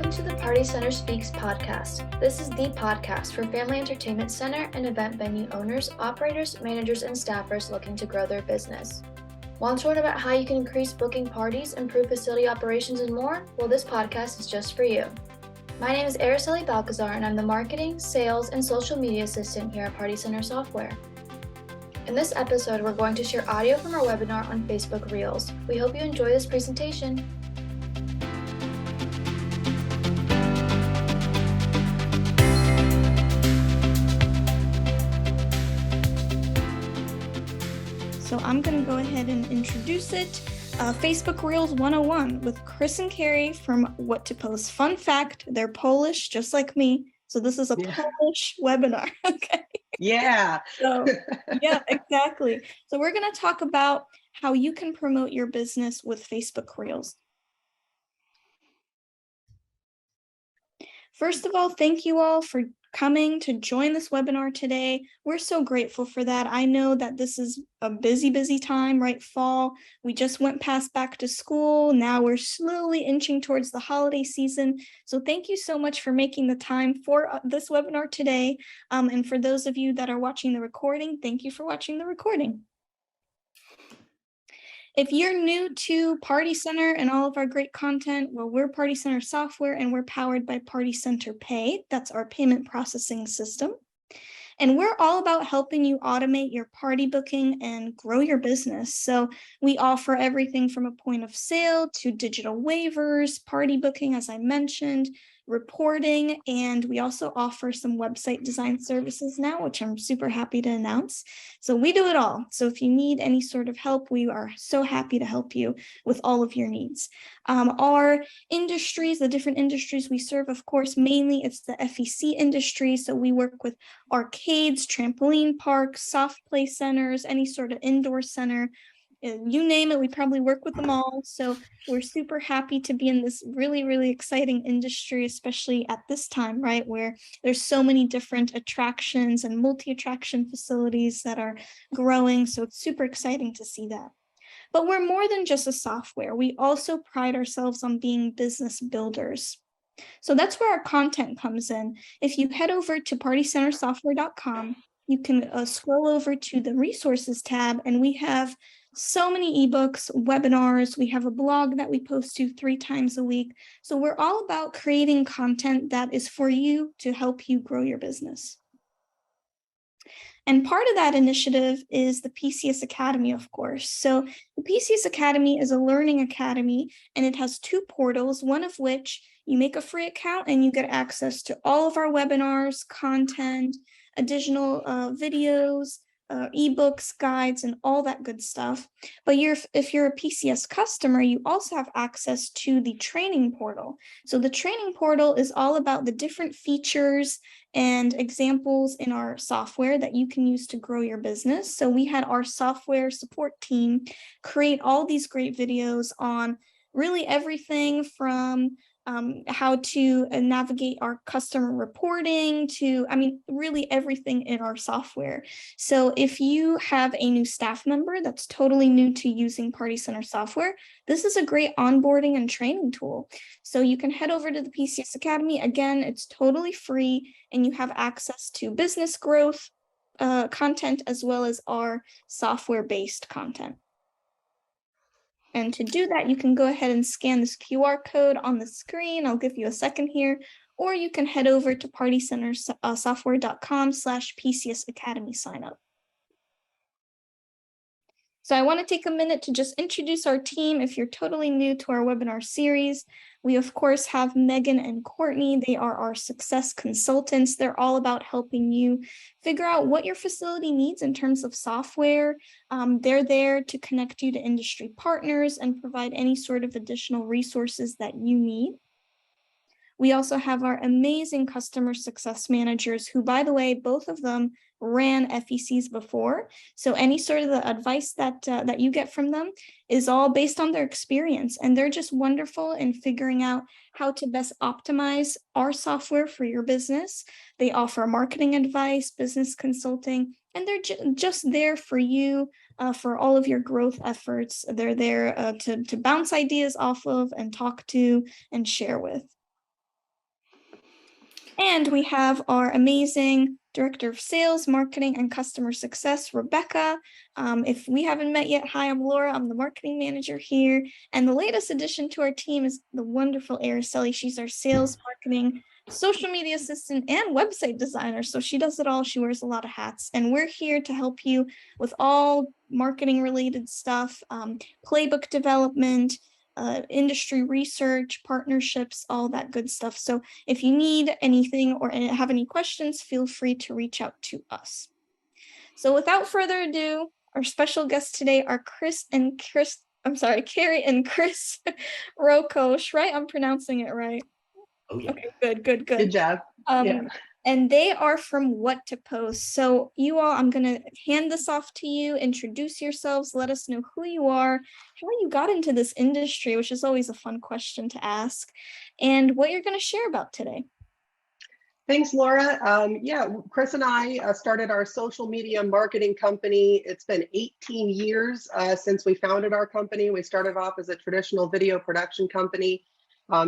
Welcome to the Party Center Speaks podcast. This is the podcast for family entertainment center and event venue owners, operators, managers, and staffers looking to grow their business. Want to learn about how you can increase booking parties, improve facility operations, and more? Well, this podcast is just for you. My name is Araceli Balcazar, and I'm the marketing, sales, and social media assistant here at Party Center Software. In this episode, we're going to share audio from our webinar on Facebook Reels. We hope you enjoy this presentation. So I'm going to go ahead and introduce it. Facebook Reels 101 with Chris and Carrie from What to Post. Fun fact, they're Polish, just like me. So this is a Polish webinar. Okay. Yeah. So, yeah, exactly. So we're going to talk about how you can promote your business with Facebook Reels. First of all, thank you all for coming to join this webinar today. We're so grateful for that. I know that this is a busy time, right? Fall. We just went past back to school. Now we're slowly inching towards the holiday season. So thank you so much for making the time for this webinar today. And for those of you that are watching the recording, thank you for watching the recording. If you're new to Party Center and all of our great content, well, we're Party Center Software and we're powered by Party Center Pay. That's our payment processing system. And we're all about helping you automate your party booking and grow your business. So we offer everything from a point of sale to digital waivers, party booking, as I mentioned, reporting, and we also offer some website design services now, which I'm super happy to announce. So we do it all. So if you need any sort of help, we are so happy to help you with all of your needs. Our industries, the different industries we serve, of course, mainly it's the FEC industry. So we work with arcades, trampoline parks, soft play centers, any sort of indoor center. You name it, we probably work with them all. So we're super happy to be in this really exciting industry, especially at this time, right, where there's so many different attractions and multi-attraction facilities that are growing. So it's super exciting to see that. But we're more than just a software. We also pride ourselves on being business builders. So that's where our content comes in. If you head over to partycentersoftware.com, you can scroll over to the resources tab, and we have so many ebooks, webinars. We have a blog that we post to 3 times a week. So we're all about creating content that is for you to help you grow your business. And part of that initiative is the PCS Academy, of course. So the PCS Academy is a learning academy, and it has 2 portals, one of which you make a free account and you get access to all of our webinars, content, additional videos, ebooks, guides, and all that good stuff. But if you're a PCS customer, you also have access to the training portal. So the training portal is all about the different features and examples in our software that you can use to grow your business. So we had our software support team create all these great videos on really everything from how to navigate our customer reporting to, really everything in our software. So if you have a new staff member that's totally new to using Party Center software, this is a great onboarding and training tool. So you can head over to the PCS Academy. Again, it's totally free, and you have access to business growth content as well as our software-based content. And to do that, you can go ahead and scan this QR code on the screen. I'll give you a second here. Or you can head over to partycentersoftware.com/PCS Academy sign up. So I want to take a minute to just introduce our team. If you're totally new to our webinar series, we of course have Megan and Courtney. They are our success consultants. They're all about helping you figure out what your facility needs in terms of software. They're there to connect you to industry partners and provide any sort of additional resources that you need. We also have our amazing customer success managers who, by the way, both of them ran FECs before. So any sort of the advice that you get from them is all based on their experience. And they're just wonderful in figuring out how to best optimize our software for your business. They offer marketing advice, business consulting, and they're just there for you for all of your growth efforts. They're there to bounce ideas off of and talk to and share with. And we have our amazing Director of Sales, Marketing, and Customer Success, Rebecca. If we haven't met yet, hi, I'm Laura. I'm the Marketing Manager here. And the latest addition to our team is the wonderful Araceli. She's our Sales, Marketing, Social Media Assistant, and Website Designer. So she does it all. She wears a lot of hats. And we're here to help you with all marketing-related stuff, playbook development, industry research, partnerships, all that good stuff. So if you need anything or have any questions, feel free to reach out to us. So without further ado, our special guests today are Carrie and Chris Rokosh, right? I'm pronouncing it right. Oh yeah. Okay, good. Good job. Yeah. And they are from What to Post. So you all, I'm going to hand this off to you. Introduce yourselves. Let us know who you are, how you got into this industry, which is always a fun question to ask, and what you're going to share about today. Thanks, Laura. Chris and I started our social media marketing company. It's been 18 years since we founded our company. We started off as a traditional video production company.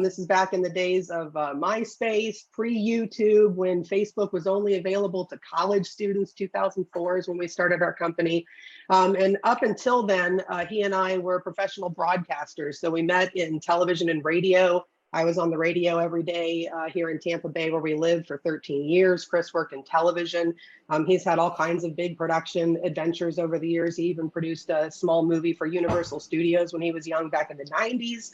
This is back in the days of MySpace, pre-YouTube, when Facebook was only available to college students. 2004 is when we started our company. And up until then, he and I were professional broadcasters. So we met in television and radio. I was on the radio every day here in Tampa Bay, where we lived, for 13 years. Chris worked in television. He's had all kinds of big production adventures over the years. He even produced a small movie for Universal Studios when he was young, back in the 90s.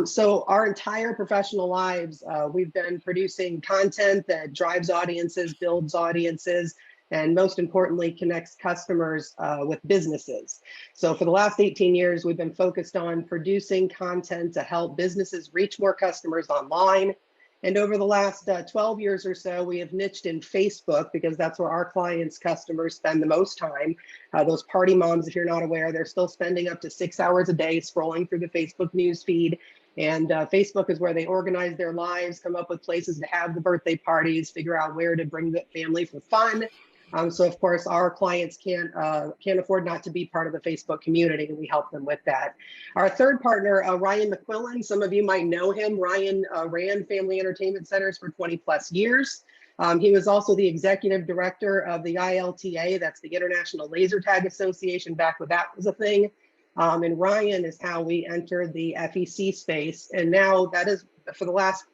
So our entire professional lives, we've been producing content that drives audiences, builds audiences, and most importantly, connects customers with businesses. So for the last 18 years, we've been focused on producing content to help businesses reach more customers online. And over the last 12 years or so, we have niched in Facebook, because that's where our clients' customers spend the most time. Those party moms, if you're not aware, they're still spending up to 6 hours a day scrolling through the Facebook news feed. And Facebook is where they organize their lives, come up with places to have the birthday parties, figure out where to bring the family for fun. So of course, our clients can't afford not to be part of the Facebook community, and we help them with that. Our third partner, Ryan McQuillan, some of you might know him. Ryan ran Family Entertainment Centers for 20 plus years. He was also the executive director of the ILTA, that's the International Laser Tag Association, back when that was a thing. And Ryan is how we entered the FEC space. And now that is, for the last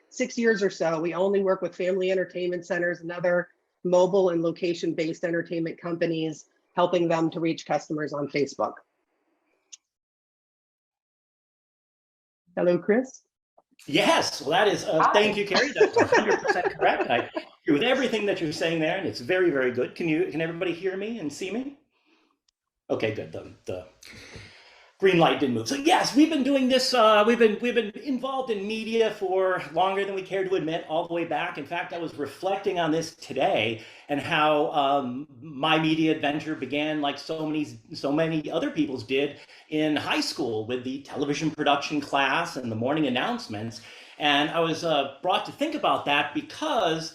6 years or so, we only work with family entertainment centers and other mobile and location-based entertainment companies, helping them to reach customers on Facebook. Hello, Chris. Yes, well, that is, thank you, Carrie. That's 100% correct. I agree with everything that you're saying there, and it's very, very good. Can everybody hear me and see me? Okay, good. The green light didn't move. So yes, we've been doing this. We've been involved in media for longer than we care to admit, all the way back. In fact, I was reflecting on this today and how my media adventure began, like so many other people's did, in high school with the television production class and the morning announcements. And I was brought to think about that because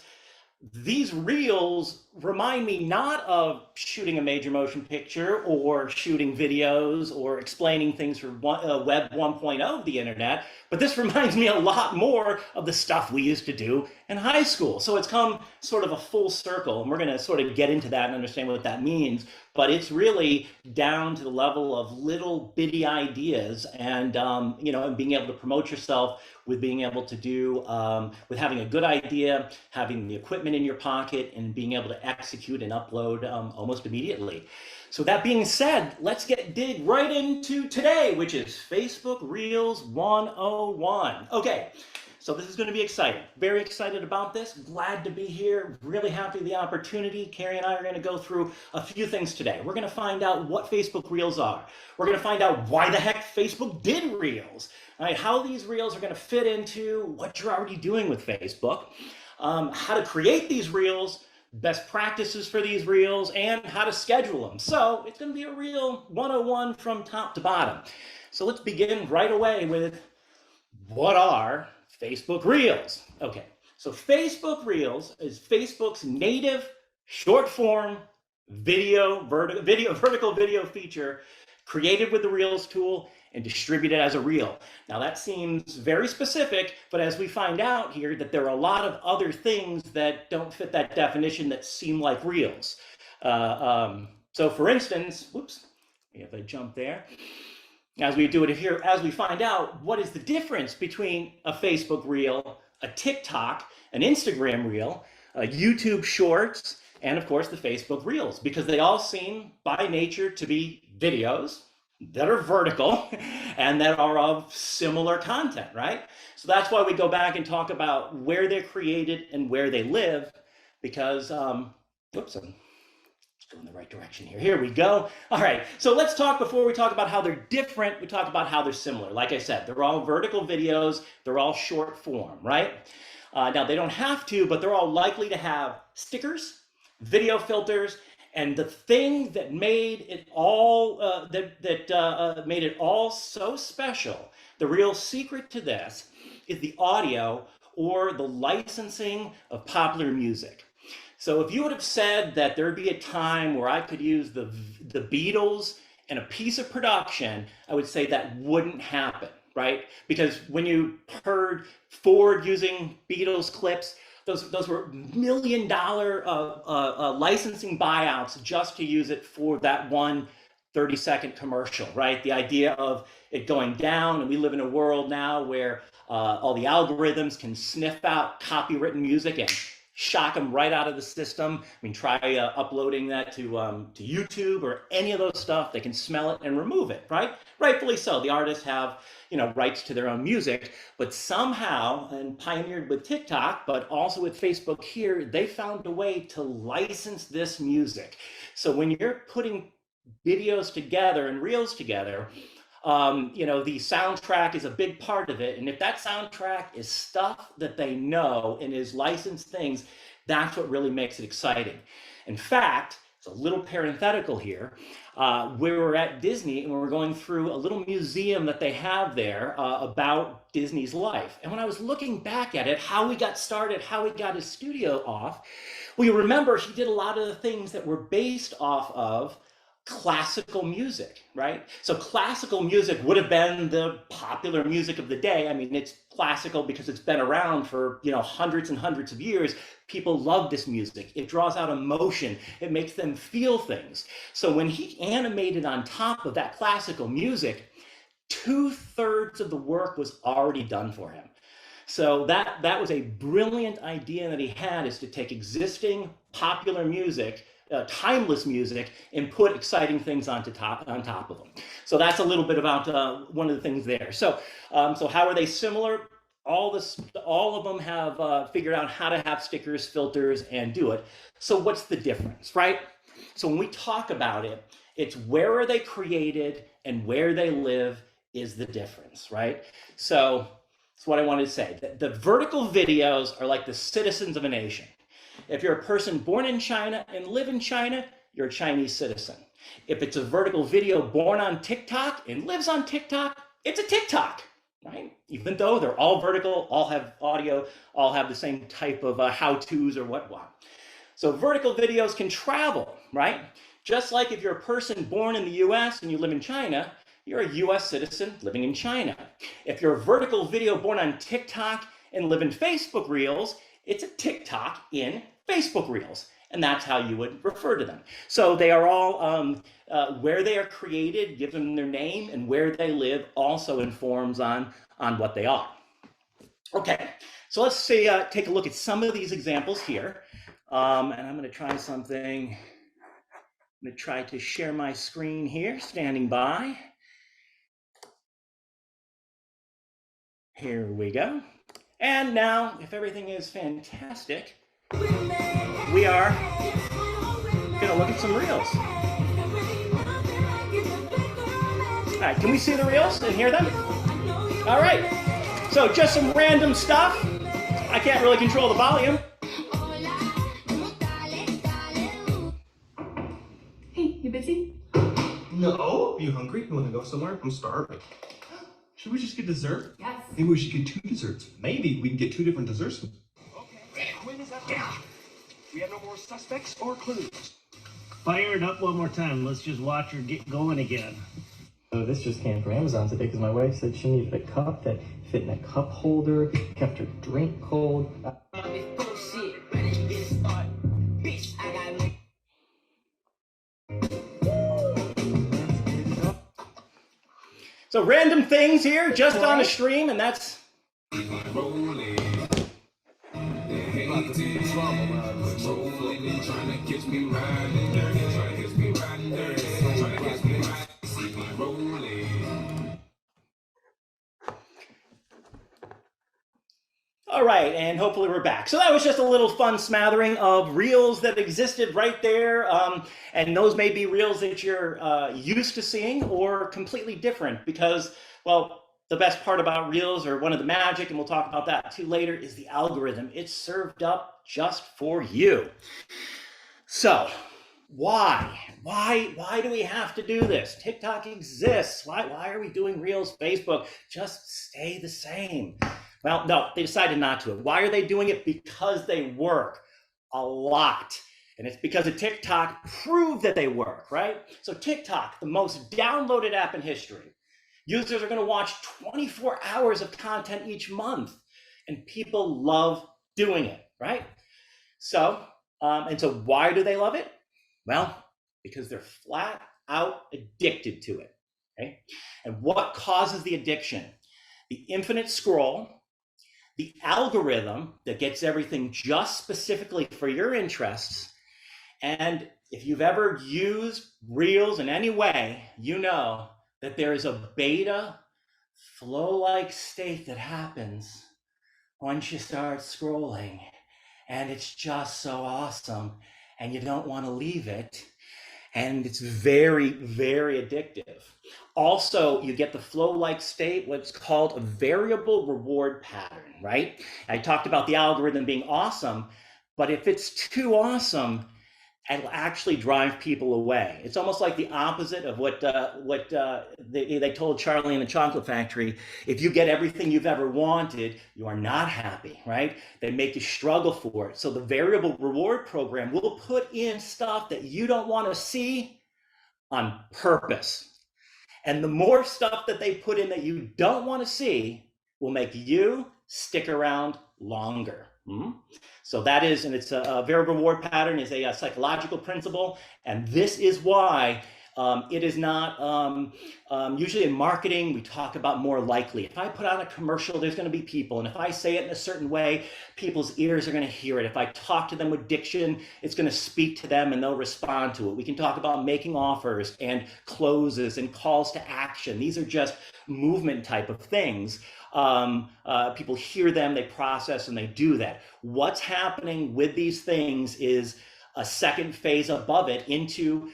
these reels remind me not of shooting a major motion picture or shooting videos or explaining things for Web 1.0 of the internet, but this reminds me a lot more of the stuff we used to do in high school. So it's come sort of a full circle, and we're going to sort of get into that and understand what that means. But it's really down to the level of little bitty ideas, and and being able to promote yourself with being able to do, with having a good idea, having the equipment in your pocket, and being able to execute and upload almost immediately. So that being said, let's dig right into today, which is Facebook Reels 101. Okay, so this is going to be exciting. Very excited about this. Glad to be here. Really happy with the opportunity. Carrie and I are going to go through a few things today. We're going to find out what Facebook Reels are. We're going to find out why the heck Facebook did Reels. All right, how these Reels are going to fit into what you're already doing with Facebook. How to create these Reels, best practices for these Reels, and how to schedule them. So it's going to be a Reel 101 from top to bottom. So let's begin right away with what are Facebook Reels? Okay, so Facebook Reels is Facebook's native short-form vertical video feature created with the Reels tool and distribute it as a reel. Now that seems very specific, but as we find out here that there are a lot of other things that don't fit that definition that seem like reels. So for instance, whoops, if I jump there, as we do it here, as we find out what is the difference between a Facebook reel, a TikTok, an Instagram reel, a YouTube Shorts, and of course the Facebook Reels, because they all seem by nature to be videos that are vertical and that are of similar content, right? So that's why we go back and talk about where they're created and where they live, because, whoops, I'm going in the right direction here. Here we go. All right, so let's talk, before we talk about how they're different, we talk about how they're similar. Like I said, they're all vertical videos, they're all short form, right? Now they don't have to, but they're all likely to have stickers, video filters, and the thing that made it all made it all so special, the real secret to this, is the audio or the licensing of popular music. So if you would have said that there'd be a time where I could use the Beatles in a piece of production, I would say that wouldn't happen, right? Because when you heard Ford using Beatles clips, those were $1 million licensing buyouts just to use it for that one 30-second commercial, right? The idea of it going down, and we live in a world now where all the algorithms can sniff out copywritten music and shock them right out of the system. I mean, try uploading that to YouTube or any of those stuff. They can smell it and remove it, right? Rightfully so. The artists have, rights to their own music, but somehow, and pioneered with TikTok, but also with Facebook here, they found a way to license this music. So when you're putting videos together and reels together, the soundtrack is a big part of it. And if that soundtrack is stuff that they know and is licensed things, that's what really makes it exciting. In fact, it's a little parenthetical here. We were at Disney and we were going through a little museum that they have there about Disney's life. And when I was looking back at it, how we got started, how he got his studio off, well, you remember he did a lot of the things that were based off of classical music, right? So classical music would have been the popular music of the day. I mean, it's classical because it's been around for, hundreds and hundreds of years. People love this music. It draws out emotion. It makes them feel things. So when he animated on top of that classical music, 2/3 of the work was already done for him. So that was a brilliant idea that he had, is to take existing popular music, timeless music, and put exciting things on top of them. So that's a little bit about one of the things there. So how are they similar? All of them have figured out how to have stickers, filters, and do it. So what's the difference, right? So when we talk about it, it's where are they created and where they live is the difference, right? So that's what I wanted to say. The vertical videos are like the citizens of a nation. If you're a person born in China and live in China, you're a Chinese citizen. If it's a vertical video born on TikTok and lives on TikTok, it's a TikTok, right? Even though they're all vertical, all have audio, all have the same type of how-tos or whatnot. So vertical videos can travel, right? Just like if you're a person born in the US and you live in China, you're a US citizen living in China. If you're a vertical video born on TikTok and live in Facebook Reels, it's a TikTok in Facebook Reels, and that's how you would refer to them. So they are all, where they are created, give them their name, and where they live also informs on what they are. Okay, so let's see, take a look at some of these examples here. And I'm gonna try something. I'm gonna try to share my screen here, standing by. Here we go. And now, if everything is fantastic, we are going to look at some reels. All right, can we see the reels and hear them? All right, so just some random stuff. I can't really control the volume. Hey, you busy? No. Are you hungry? You want to go somewhere? I'm starving. Should we just get dessert? Yes. Maybe we should get 2 desserts. Maybe we can get 2 different desserts. Okay. When is that? Yeah. We have no more suspects or clues. Fire it up one more time. Let's just watch her get going again. So this just came from Amazon today because my wife said she needed a cup that fit in a cup holder, kept her drink cold. So random things here just on the stream, and that's all right, and hopefully we're back. So that was just a little fun smattering of reels that existed right there. And those may be reels that you're used to seeing or completely different because, well, the best part about reels, or one of the magic, and we'll talk about that too later, is the algorithm. It's served up just for you. So why do we have to do this? TikTok exists. Why are we doing reels? Facebook, just stay the same. Well, no, they decided not to. Why are they doing it? Because they work a lot. And it's because of TikTok proved that they work, right? So TikTok, the most downloaded app in history. Users are going to watch 24 hours of content each month, and people love doing it, right? So, and so why do they love it? Well, because they're flat out addicted to it, okay? And what causes the addiction? The infinite scroll, the algorithm that gets everything just specifically for your interests. And if you've ever used Reels in any way, you know that there is a beta flow-like state that happens once you start scrolling. And it's just so awesome. And you don't want to leave it. And it's very, very addictive. Also, you get the flow-like state, what's called a variable reward pattern, right? I talked about the algorithm being awesome, but if it's too awesome, it'll actually drive people away. It's almost like the opposite of what they told Charlie in the Chocolate Factory. If you get everything you've ever wanted, you are not happy, right? They make you struggle for it. So the variable reward program will put in stuff that you don't want to see on purpose. And the more stuff that they put in that you don't want to see will make you stick around longer. So that is, and it's a variable reward pattern is a psychological principle. And this is why it is not, usually in marketing, we talk about more likely. If I put out a commercial, there's going to be people. And if I say it in a certain way, people's ears are going to hear it. If I talk to them with diction, it's going to speak to them and they'll respond to it. We can talk about making offers and closes and calls to action. These are just movement type of things. People hear them, they process, and they do that. What's happening with these things is a second phase above it into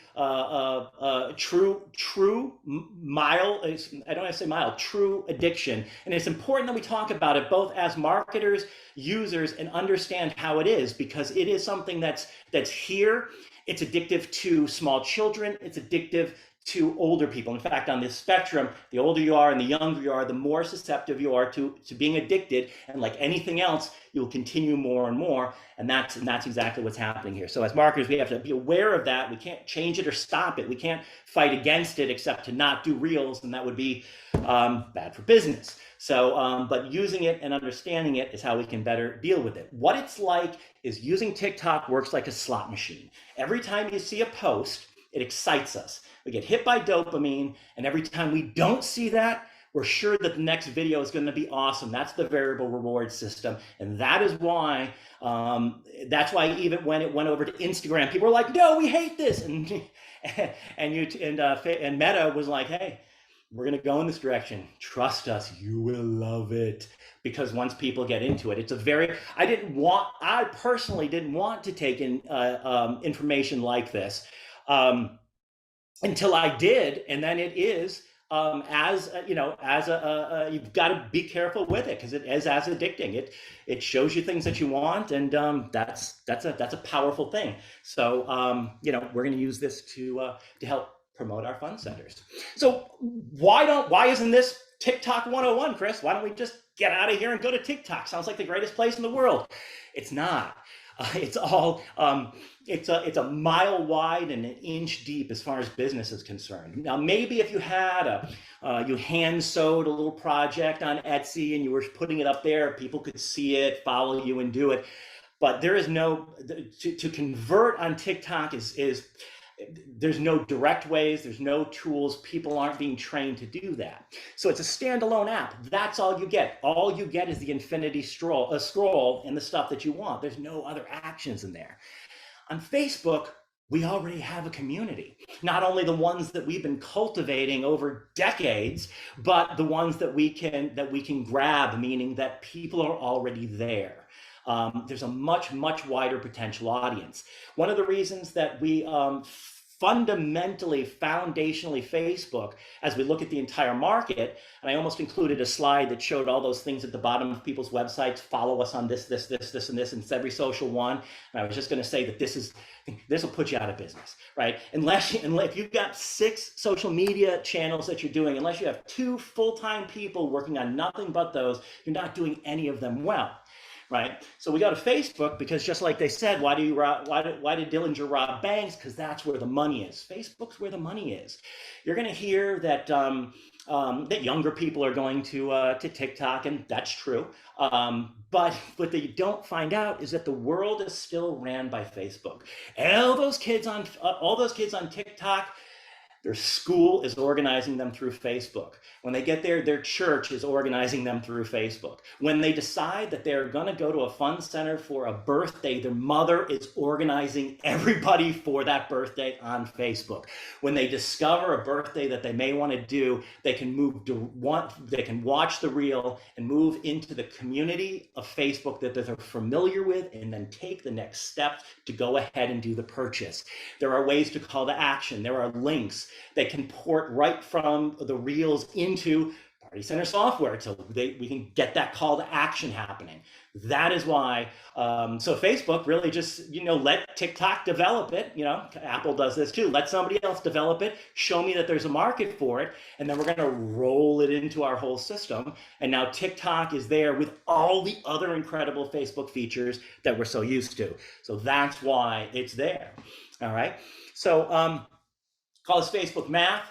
true mild, I don't want to say mild, true addiction. And it's important that we talk about it both as marketers, users, and understand how it is, because it is something that's here. It's addictive to small children. It's addictive to older people. In fact, on this spectrum, the older you are and the younger you are, the more susceptible you are to being addicted. And like anything else, you'll continue more and more. And that's exactly what's happening here. So as marketers, we have to be aware of that. We can't change it or stop it. We can't fight against it except to not do reels, and that would be bad for business. So, but using it and understanding it is how we can better deal with it. What it's like is using TikTok works like a slot machine. Every time you see a post, it excites us. We get hit by dopamine, and every time we don't see that, we're sure that the next video is going to be awesome. That's the variable reward system, and that is why. That's why even when it went over to Instagram, people were like, "No, we hate this," and Meta was like, "Hey, we're going to go in this direction. Trust us, you will love it." Because once people get into it, it's a very. I personally didn't want to take in information like this. Until I did, and then it is you've got to be careful with it because it is as addicting. It shows you things that you want, and that's a powerful thing. So we're going to use this to help promote our fund centers. So why isn't this TikTok 101, Chris? Why don't we just get out of here and go to TikTok? Sounds like the greatest place in the world. It's not. It's all it's a mile wide and an inch deep as far as business is concerned. Now, maybe if you had you hand sewed a little project on Etsy and you were putting it up there, people could see it, follow you, and do it. But there is no to convert on TikTok is there's no direct ways, there's no tools, people aren't being trained to do that. So it's a standalone app. That's all you get. All you get is the infinity scroll and the stuff that you want. There's no other actions in there. On Facebook, we already have a community. Not only the ones that we've been cultivating over decades, but the ones that we can grab, meaning that people are already there. There's a much wider potential audience. One of the reasons that we fundamentally, foundationally Facebook, as we look at the entire market, and I almost included a slide that showed all those things at the bottom of people's websites, follow us on this, and this, and it's every social one. And I was just gonna say that this will put you out of business, right? Unless if you've got 6 social media channels that you're doing, unless you have 2 full-time people working on nothing but those, you're not doing any of them well. Right, so we go to Facebook because, just like they said, why did Dillinger rob banks? Because that's where the money is. Facebook's where the money is. You're going to hear that that younger people are going to TikTok, and that's true. But what they don't find out is that the world is still ran by Facebook. All those kids on TikTok. Their school is organizing them through Facebook. When they get there, their church is organizing them through Facebook. When they decide that they're going to go to a fun center for a birthday, their mother is organizing everybody for that birthday on Facebook. When they discover a birthday that they may want to do, they can watch the reel and move into the community of Facebook that they're familiar with, and then take the next step to go ahead and do the purchase. There are ways to call to action. There are links. They can port right from the reels into Party Center software, so we can get that call to action happening. That is why, so Facebook really just, let TikTok develop it. Apple does this too. Let somebody else develop it, show me that there's a market for it, and then we're gonna roll it into our whole system. And now TikTok is there with all the other incredible Facebook features that we're so used to. So that's why it's there, all right? So, call this Facebook math.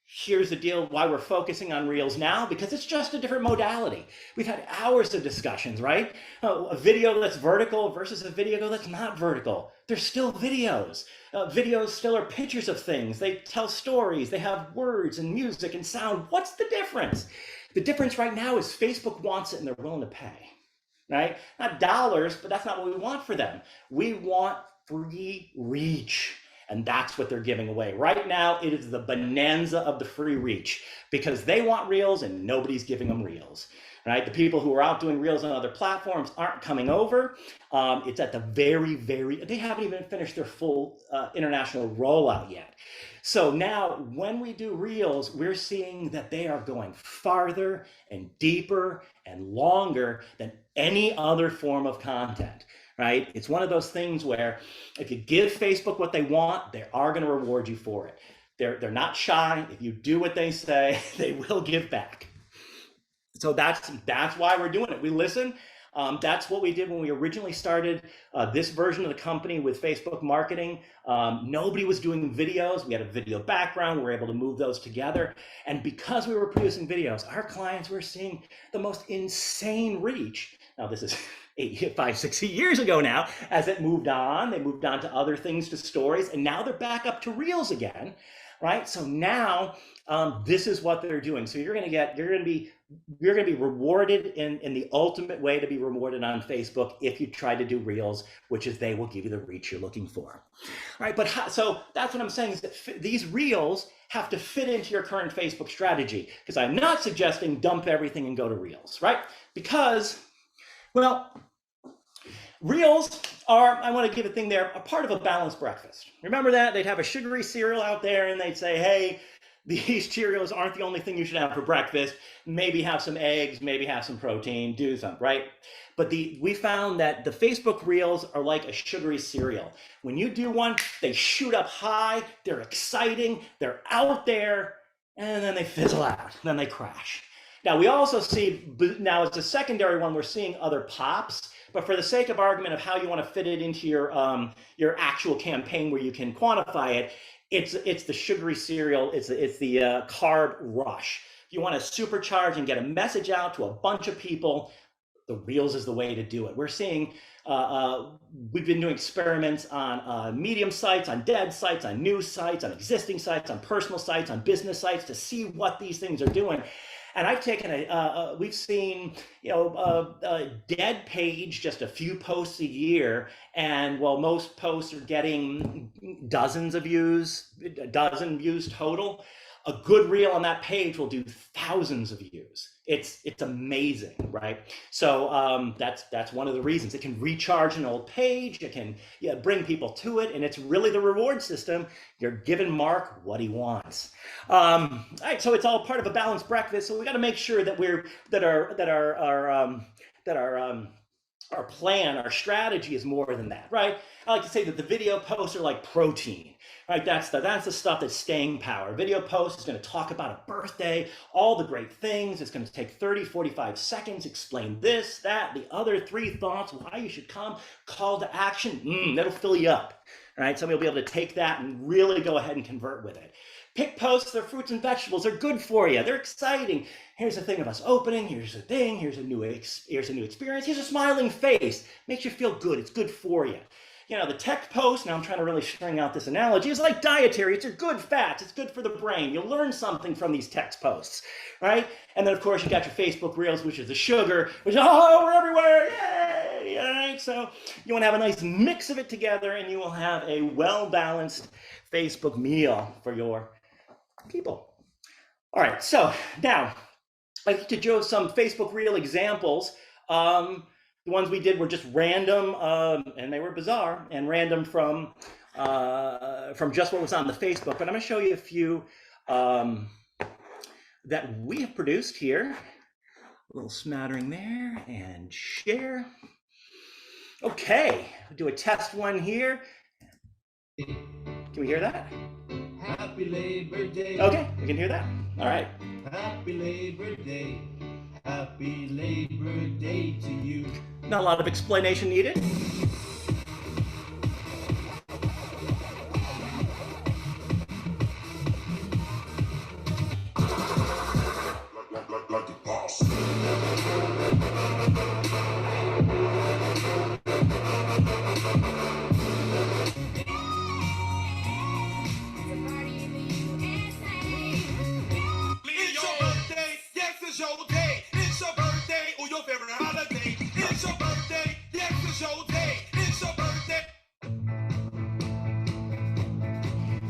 Here's the deal why we're focusing on Reels now, because it's just a different modality. We've had hours of discussions, right? A video that's vertical versus a video that's not vertical. They're still videos. Videos still are pictures of things. They tell stories. They have words and music and sound. What's the difference? The difference right now is Facebook wants it and they're willing to pay, right? Not dollars, but that's not what we want for them. We want free reach. And that's what they're giving away. Right now, it is the bonanza of the free reach, because they want Reels and nobody's giving them Reels, right? The people who are out doing Reels on other platforms aren't coming over. It's at the they haven't even finished their full international rollout yet. So now when we do Reels, we're seeing that they are going farther and deeper and longer than any other form of content. Right? It's one of those things where if you give Facebook what they want, they are going to reward you for it. They're not shy. If you do what they say, they will give back. So that's why we're doing it. We listen. That's what we did when we originally started this version of the company with Facebook marketing. Nobody was doing videos. We had a video background. We were able to move those together. And because we were producing videos, our clients were seeing the most insane reach. Now, this is 6 years ago now. As it moved on, they moved on to other things, to stories, and now they're back up to Reels again, right? So now this is what they're doing. So you're going to be rewarded in the ultimate way to be rewarded on Facebook if you try to do Reels, which is they will give you the reach you're looking for. All right, but so that's what I'm saying, is that these Reels have to fit into your current Facebook strategy, because I'm not suggesting dump everything and go to Reels, right? Because, well, Reels are, I want to give a thing there, a part of a balanced breakfast. Remember that? They'd have a sugary cereal out there and they'd say, hey, these Cheerios aren't the only thing you should have for breakfast. Maybe have some eggs, maybe have some protein, do something, right? But we found that the Facebook Reels are like a sugary cereal. When you do one, they shoot up high, they're exciting, they're out there, and then they fizzle out, then they crash. Now we also see, now as a secondary one, we're seeing other pops, but for the sake of argument of how you want to fit it into your actual campaign where you can quantify it, it's the sugary cereal, it's the carb rush. If you want to supercharge and get a message out to a bunch of people, the Reels is the way to do it. We're seeing, we've been doing experiments on medium sites, on dead sites, on news sites, on existing sites, on personal sites, on business sites to see what these things are doing. And I've taken we've seen, a dead page, just a few posts a year. And while most posts are getting dozens of views, a dozen views total, a good reel on that page will do thousands of views. It's amazing, right? So that's one of the reasons. It can recharge an old page. It can bring people to it, and it's really the reward system. You're giving Mark what he wants. All right, so it's all part of a balanced breakfast. So we got to make sure that our plan, our strategy is more than that, right? I like to say that the video posts are like protein, right? That's the stuff that's staying power. Video post is going to talk about a birthday, all the great things. It's going to take 30, 45 seconds, explain this, that, the other 3 thoughts, why you should come, call to action. That'll fill you up, right? Somebody will be able to take that and really go ahead and convert with it. Pick posts, they're fruits and vegetables. They're good for you. They're exciting. Here's a thing of us opening. Here's a thing. Here's a new experience. Here's a smiling face. Makes you feel good. It's good for you. The tech post, now I'm trying to really string out this analogy, is like dietary. It's a good fats. It's good for the brain. You'll learn something from these text posts, right? And then, of course, you got your Facebook Reels, which is the sugar, which is, we're everywhere. Yay! All right, so you want to have a nice mix of it together, and you will have a well-balanced Facebook meal for your people. All right, so now I'd like to show some Facebook Reel examples. The ones we did were just random, and they were bizarre and random from just what was on the Facebook. But I'm going to show you a few that we have produced here. A little smattering there, and share. Okay, we'll do a test one here. Can we hear that? Happy Labor Day. Okay, we can hear that. All right. Happy Labor Day. Happy Labor Day to you. Not a lot of explanation needed.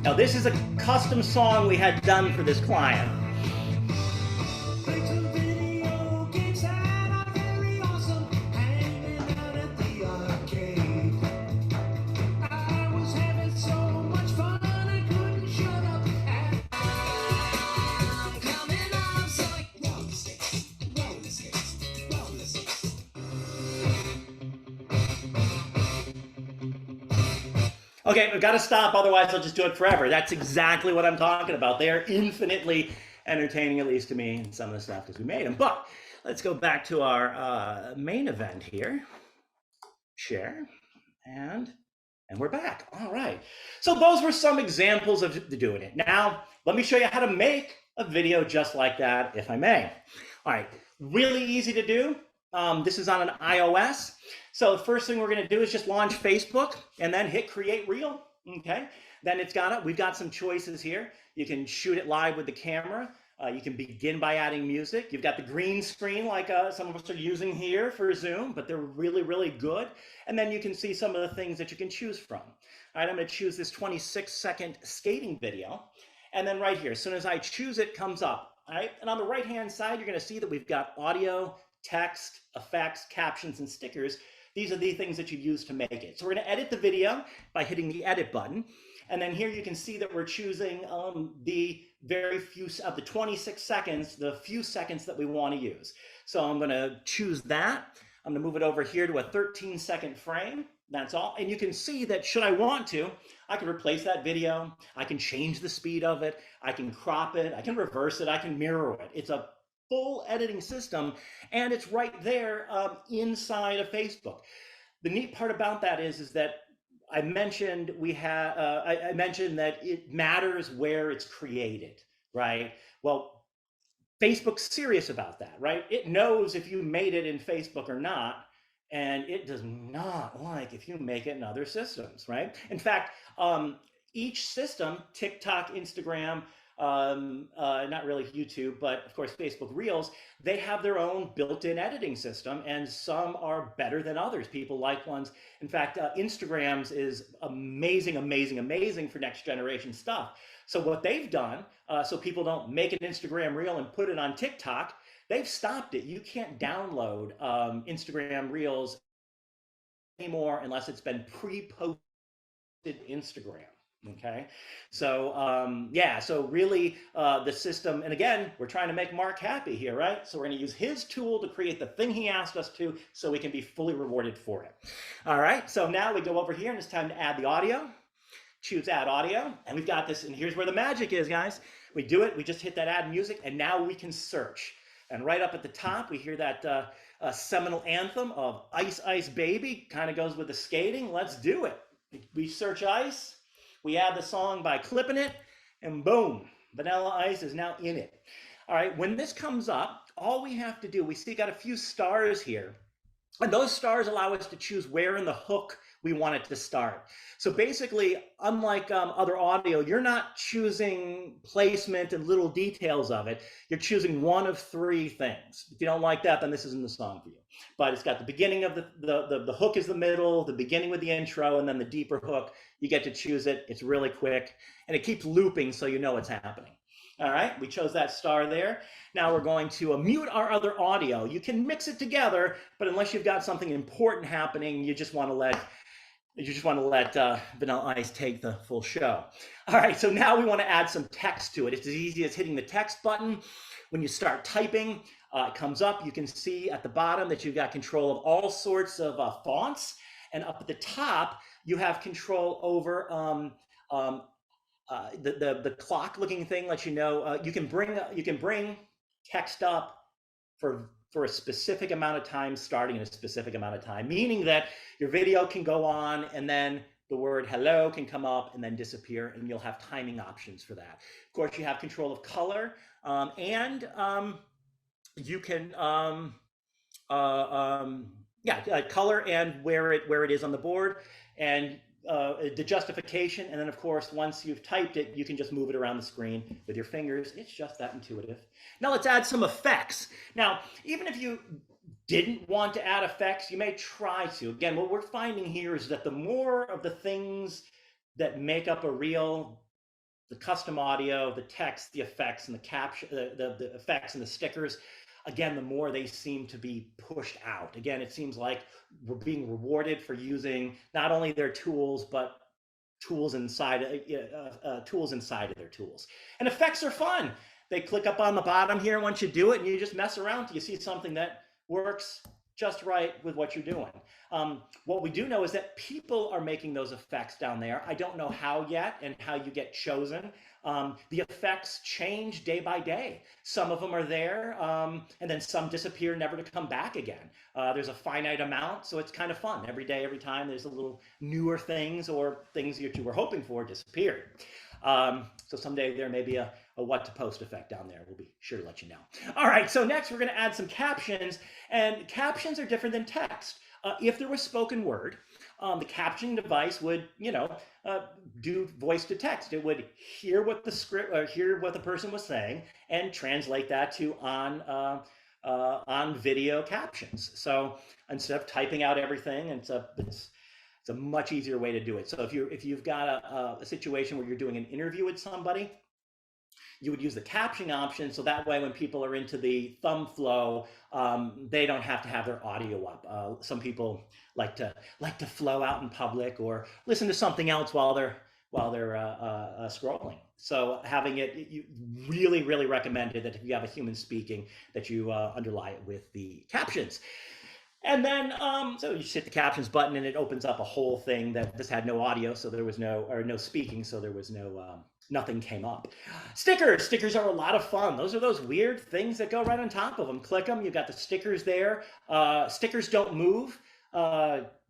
Now this is a custom song we had done for this client. Okay, we've got to stop, otherwise I'll just do it forever. That's exactly what I'm talking about. They are infinitely entertaining, at least to me, and some of the stuff because we made them. But let's go back to our main event here. Share, and we're back. All right. So those were some examples of doing it. Now, let me show you how to make a video just like that, if I may. All right, really easy to do. This is on an iOS. So the first thing we're going to do is just launch Facebook and then hit create reel. Okay. Then we've got some choices here. You can shoot it live with the camera. You can begin by adding music. You've got the green screen like some of us are using here for Zoom, but they're really, really good. And then you can see some of the things that you can choose from. All right, I'm going to choose this 26-second skating video. And then right here, as soon as I choose it, comes up. All right, and on the right-hand side, you're going to see that we've got audio, text, effects, captions, and stickers. These are the things that you use to make it. So we're going to edit the video by hitting the edit button. And then here you can see that we're choosing the very few of the 26 seconds, the few seconds that we want to use. So I'm going to choose that. I'm going to move it over here to a 13-second frame. That's all. And you can see that should I want to, I can replace that video. I can change the speed of it. I can crop it. I can reverse it. I can mirror it. It's a full editing system, and it's right there inside of Facebook. The neat part about that is that I mentioned I mentioned that it matters where it's created, right? Well, Facebook's serious about that, right? It knows if you made it in Facebook or not, and it does not like if you make it in other systems, right? In fact, each system, TikTok, Instagram, not really YouTube, but of course Facebook Reels, they have their own built-in editing system, and some are better than others. People like ones. In fact, Instagram's is amazing, amazing, amazing for next generation stuff. So what they've done, so people don't make an Instagram Reel and put it on TikTok, they've stopped it. You can't download Instagram Reels anymore unless it's been pre-posted Instagram. Okay, so yeah, so really the system, and again, we're trying to make Mark happy here, right? So we're going to use his tool to create the thing he asked us to, so we can be fully rewarded for it. All right, so now we go over here, and it's time to add the audio. Choose add audio, and we've got this, and here's where the magic is, guys. We do it, we just hit that add music, and now we can search. And right up at the top, we hear that seminal anthem of Ice Ice Baby, kind of goes with the skating. Let's do it. We search ice. We add the song by clipping it, and boom, Vanilla Ice is now in it. All right, when this comes up, all we have to do, we see got a few stars here, and those stars allow us to choose where in the hook we want it to start. So basically, unlike other audio, you're not choosing placement and little details of it. You're choosing one of three things. If you don't like that, then this isn't the song for you. But it's got the beginning of the hook is the middle, the beginning with the intro, and then the deeper hook. You get to choose it. It's really quick, and it keeps looping so you know what's happening. All right, we chose that star there. Now we're going to mute our other audio. You can mix it together, but unless you've got something important happening, you just want to let Vanilla Ice take the full show. All right, so now we want to add some text to it. It's as easy as hitting the text button. When you start typing, it comes up. You can see at the bottom that you've got control of all sorts of fonts, and up at the top, you have control over the clock-looking thing. Lets you know you can bring text up for a specific amount of time, starting in a specific amount of time, meaning that your video can go on and then the word hello can come up and then disappear, and you'll have timing options for that. Of course, you have control of color, and you can color and where it is on the board, and the justification, and then of course once you've typed it, you can just move it around the screen with your fingers. It's just that intuitive. Now let's add some effects. Now, even if you didn't want to add effects, you may try to. Again, what we're finding here is that the more of the things that make up a reel, the custom audio, the text, the effects, and the caption, the effects and the stickers, again, the more they seem to be pushed out. Again, it seems like we're being rewarded for using not only their tools, but tools inside of their tools. And effects are fun. They click up on the bottom here once you do it, and you just mess around till you see something that works just right with what you're doing. What we do know is that people are making those effects down there. I don't know how yet and how you get chosen. The effects change day by day. Some of them are there, and then some disappear, never to come back again. There's a finite amount, so it's kind of fun. Every day, every time, there's a little newer things, or things that you were hoping for disappeared. So someday there may be a what to post effect down there. We'll be sure to let you know. All right, so next we're going to add some captions, and captions are different than text. If there was spoken word, the captioning device would, do voice to text. It would hear what the script, or hear what the person was saying, and translate that to on video captions. So instead of typing out everything, it's a much easier way to do it. So if you've got a situation where you're doing an interview with somebody, you would use the captioning option, so that way when people are into the thumb flow, they don't have to have their audio up. Some people like to flow out in public or listen to something else while they're scrolling. So having it, you really recommended that if you have a human speaking, that you underlie it with the captions. And then, so you just hit the captions button, and it opens up a whole thing that this had no audio, so there was no speaking, so there was no nothing came up. Stickers. Stickers are a lot of fun. Those are those weird things that go right on top of them. Click them. You've got the stickers there. Stickers don't move.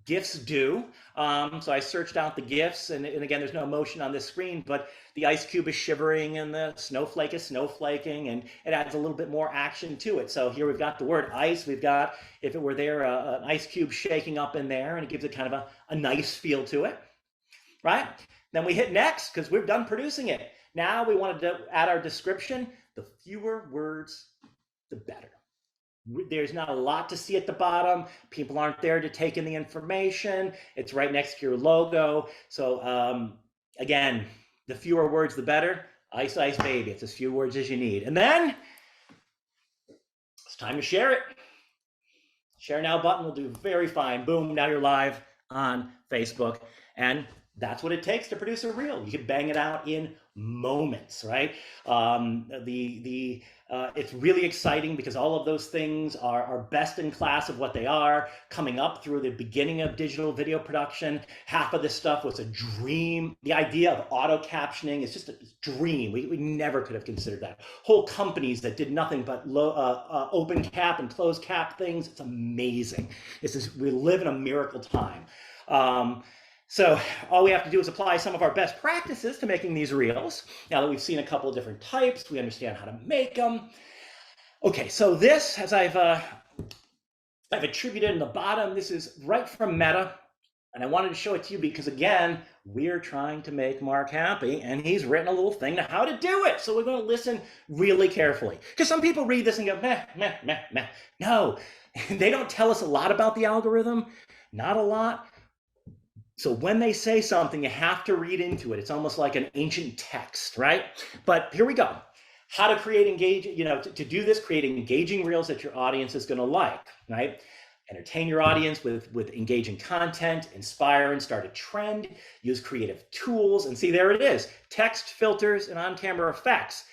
GIFs do. So I searched out the GIFs, and again, there's no motion on this screen, but the ice cube is shivering and the snowflake is snowflaking, and it adds a little bit more action to it. So here we've got the word ice. We've got, if it were there, an ice cube shaking up in there, and it gives it kind of a nice feel to it, right? Then we hit next because we've done producing it. Now we wanted to add our description. The fewer words, the better. There's not a lot to see at the bottom. People aren't there to take in the information. It's right next to your logo. So again, the fewer words, the better. Ice, ice, baby. It's as few words as you need. And then it's time to share it. Share now button will do very fine. Boom, now you're live on Facebook. And that's what it takes to produce a reel. You can bang it out in moments, right? It's really exciting because all of those things are best in class of what they are, coming up through the beginning of digital video production. Half of this stuff was a dream. The idea of auto captioning is just a dream. We never could have considered that. Whole companies that did nothing but open cap and close cap things. It's amazing. We live in a miracle time. So all we have to do is apply some of our best practices to making these reels. Now that we've seen a couple of different types, we understand how to make them. Okay, so this, as I've attributed in the bottom, this is right from Meta. And I wanted to show it to you because, again, we're trying to make Mark happy, and he's written a little thing to how to do it. So we're going to listen really carefully. Because some people read this and go, meh, meh, meh, meh. No, they don't tell us a lot about the algorithm, not a lot. So when they say something, you have to read into it. It's almost like an ancient text, right? But here we go. How to create engaging, to do this, create engaging reels that your audience is going to like, right? Entertain your audience with engaging content, inspire and start a trend, use creative tools. And see, there it is. Text, filters, and on-camera effects.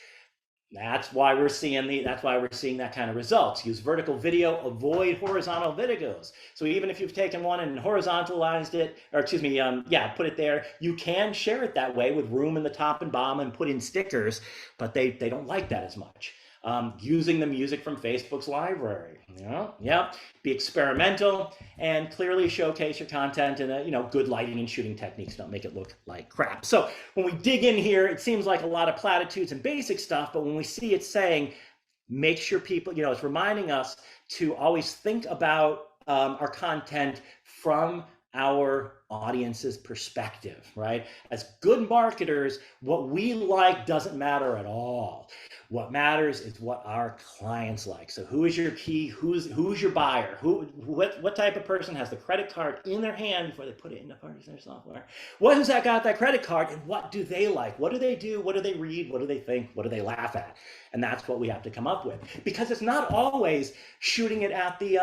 That's why we're seeing that kind of results. Use vertical video, avoid horizontal videos. So even if you've taken one and horizontalized it, or put it there, you can share it that way with room in the top and bottom and put in stickers, but they don't like that as much. Using the music from Facebook's library, be experimental and clearly showcase your content and good lighting and shooting techniques. Don't make it look like crap. So when we dig in here, it seems like a lot of platitudes and basic stuff, but when we see it saying, make sure people, it's reminding us to always think about our content from our audience's perspective, right? As good marketers, what we like doesn't matter at all. What matters is what our clients like. So who is your key? Who's your buyer? What type of person has the credit card in their hand before they put it into Party Center software? Who's that got that credit card, and what do they like? What do they do? What do they read? What do they think? What do they laugh at? And that's what we have to come up with, because it's not always shooting it at the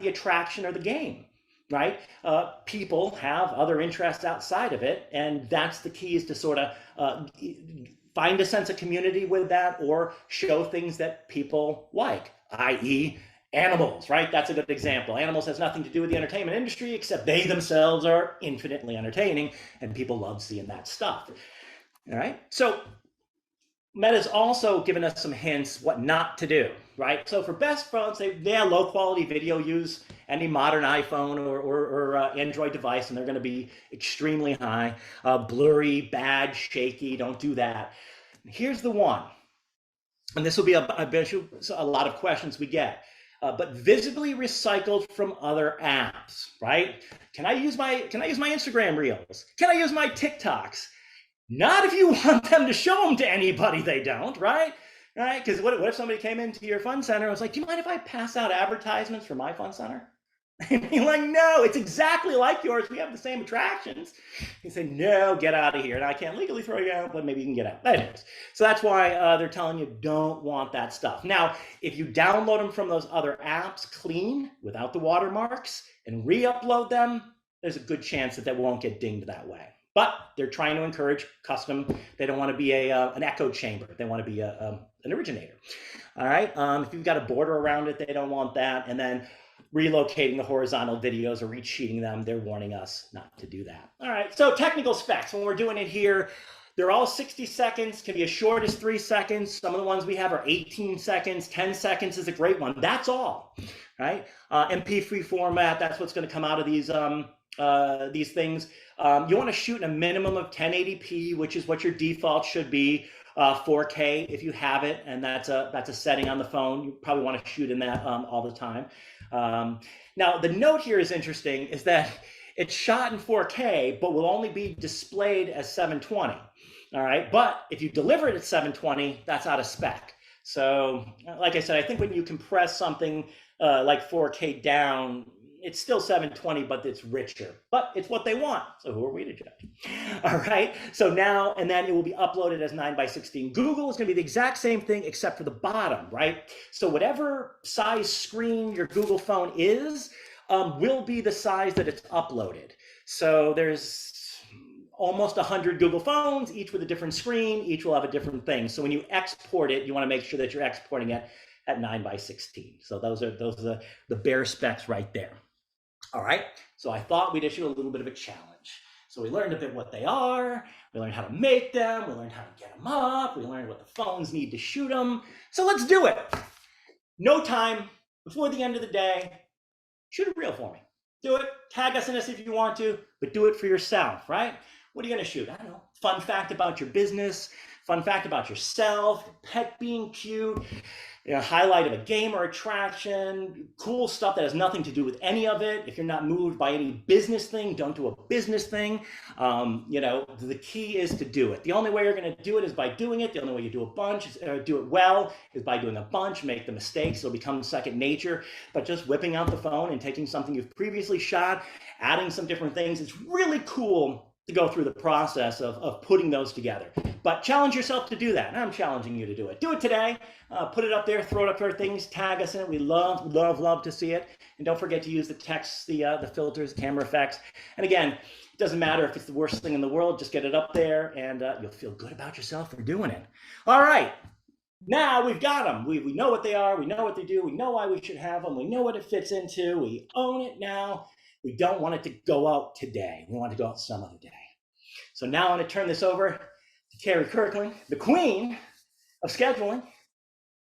attraction or the game. Right? People have other interests outside of it, and that's the key, is to sort of find a sense of community with that, or show things that people like, i.e. animals, right? That's a good example. Animals has nothing to do with the entertainment industry, except they themselves are infinitely entertaining, and people love seeing that stuff. All right? So Meta's also given us some hints what not to do, right? So for best phones, low quality video, use any modern iPhone or Android device, and they're going to be extremely high. Blurry, bad, shaky, don't do that. Here's the one, and this will be a lot of questions we get, but visibly recycled from other apps, right? Can I use my Instagram Reels? Can I use my TikToks? Not if you want them to show them to anybody they don't, right? Right? Because what if somebody came into your fun center and was like, do you mind if I pass out advertisements for my fun center? And you're like, no, it's exactly like yours. We have the same attractions. You say, no, get out of here. And I can't legally throw you out, but maybe you can get out. Anyways, so that's why they're telling you don't want that stuff. Now, if you download them from those other apps clean, without the watermarks, and re-upload them, there's a good chance that they won't get dinged that way. But they're trying to encourage custom. They don't want to be an echo chamber. They want to be an originator. All right. If you've got a border around it, they don't want that. And then relocating the horizontal videos or resheeting them, they're warning us not to do that. All right. So technical specs, when we're doing it here, they're all 60 seconds, can be as short as 3 seconds. Some of the ones we have are 18 seconds, 10 seconds is a great one. That's all, right? MP3 format, that's what's going to come out of these things. You want to shoot in a minimum of 1080p, which is what your default should be. 4K if you have it, and that's a setting on the phone. You probably want to shoot in that all the time. Now, the note here is interesting, is that it's shot in 4K, but will only be displayed as 720. All right, but if you deliver it at 720, that's out of spec. So, like I said, I think when you compress something like 4K down, it's still 720, but it's richer. But it's what they want, so who are we to judge? All right, so now, and then it will be uploaded as 9:16. Google is going to be the exact same thing except for the bottom, right? So whatever size screen your Google phone is, will be the size that it's uploaded. So there's almost 100 Google phones, each with a different screen, each will have a different thing. So when you export it, you want to make sure that you're exporting it at 9:16. So those are the bare specs right there. All right, so I thought we'd issue a little bit of a challenge. So we learned a bit what they are, we learned how to make them, we learned how to get them up, we learned what the phones need to shoot them. So let's do it. No time, before the end of the day, shoot a reel for me. Do it, tag us in this if you want to, but do it for yourself, right? What are you gonna shoot? I don't know, fun fact about your business, fun fact about yourself, pet being cute, you know, highlight of a game or attraction, cool stuff that has nothing to do with any of it. If you're not moved by any business thing, don't do a business thing. You know, the key is to do it. The only way you're going to do it is by doing it. The only way you do a bunch, do it well, is by doing a bunch, make the mistakes, it'll become second nature. But just whipping out the phone and taking something you've previously shot, adding some different things, it's really cool to go through the process of putting those together. But challenge yourself to do that. And I'm challenging you to do it. Do it today. Put it up there, throw it up for things, tag us in it. We love to see it. And don't forget to use the text, the filters, camera effects. And again, it doesn't matter if it's the worst thing in the world, just get it up there and you'll feel good about yourself for doing it. All right. Now we've got them. We know what they are. We know what they do. We know why we should have them. We know what it fits into. We own it now. We don't want it to go out today. We want it to go out some other day. So now I'm going to turn this over to Carrie Kirkland, the queen of scheduling,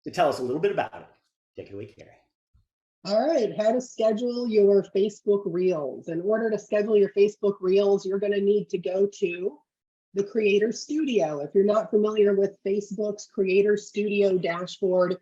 to tell us a little bit about it. Take it away, Carrie. All right, how to schedule your Facebook Reels. In order to schedule your Facebook Reels, you're going to need to go to the Creator Studio. If you're not familiar with Facebook's Creator Studio dashboard,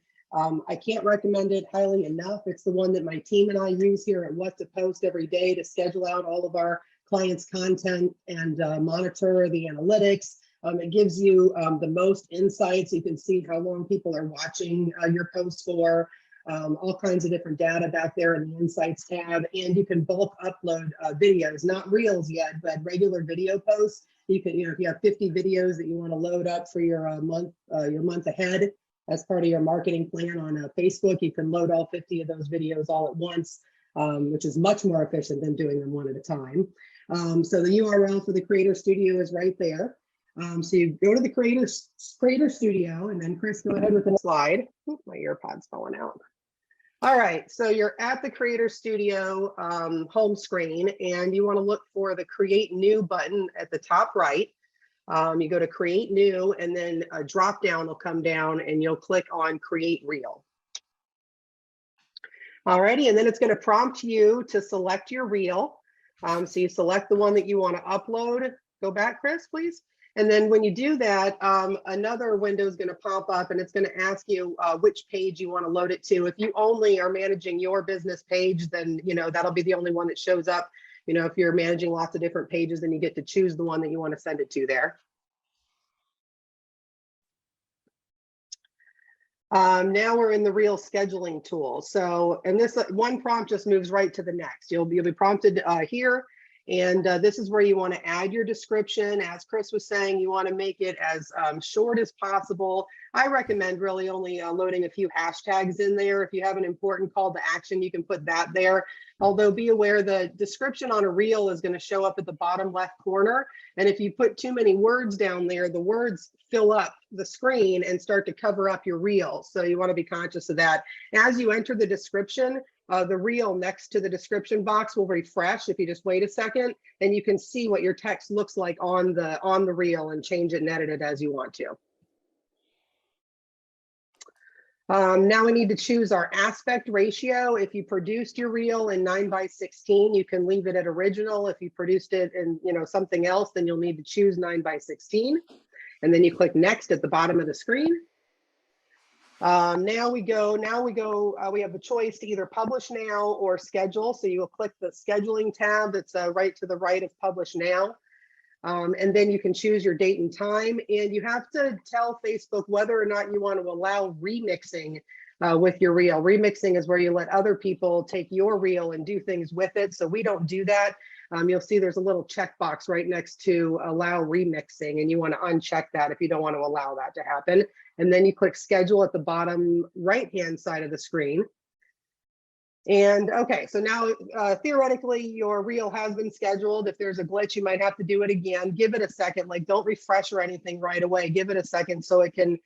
I can't recommend it highly enough. It's the one that my team and I use here at What to Post every day to schedule out all of our clients' content and monitor the analytics. It gives you the most insights. You can see how long people are watching your posts for, all kinds of different data back there in the Insights tab. And you can bulk upload videos, not Reels yet, but regular video posts. You can, if you have 50 videos that you want to load up for your month ahead as part of your marketing plan on Facebook, you can load all 50 of those videos all at once, which is much more efficient than doing them one at a time. So the URL for the Creator Studio is right there. So you go to the Creator Studio, and then Chris, go ahead with the slide. Oop, my earpod's falling out. All right, so you're at the Creator Studio home screen, and you want to look for the Create New button at the top right. You go to Create New, and then a drop down will come down, and you'll click on Create Reel. Alrighty, and then it's going to prompt you to select your reel. So you select the one that you want to upload. Go back, Chris, please. And then when you do that, another window is going to pop up, and it's going to ask you which page you want to load it to. If you only are managing your business page, then that'll be the only one that shows up. If you're managing lots of different pages, then you get to choose the one that you want to send it to there. Now we're in the Reel scheduling tool. So, and this one prompt just moves right to the next. You'll be prompted here. And this is where you want to add your description. As Chris was saying, you want to make it as short as possible. I recommend really only loading a few hashtags in there. If you have an important call to action, you can put that there. Although be aware the description on a reel is going to show up at the bottom left corner. And if you put too many words down there, the words fill up the screen and start to cover up your reel. So you want to be conscious of that. As you enter the description, the reel next to the description box will refresh if you just wait a second, and you can see what your text looks like on the reel and change it and edit it as you want to. Now we need to choose our aspect ratio. If you produced your reel in 9:16, you can leave it at original. If you produced it in something else, then you'll need to choose 9:16. And then you click next at the bottom of the screen. Now we have the choice to either publish now or schedule. So you will click the scheduling tab that's right to the right of publish now. And then you can choose your date and time, and you have to tell Facebook whether or not you want to allow remixing with your reel. Remixing is where you let other people take your reel and do things with it. So we don't do that. You'll see there's a little checkbox right next to allow remixing, and you want to uncheck that if you don't want to allow that to happen. And then you click schedule at the bottom right-hand side of the screen. And okay, so now theoretically your reel has been scheduled. If there's a glitch, you might have to do it again. Give it a second, like don't refresh or anything right away. Give it a second so it can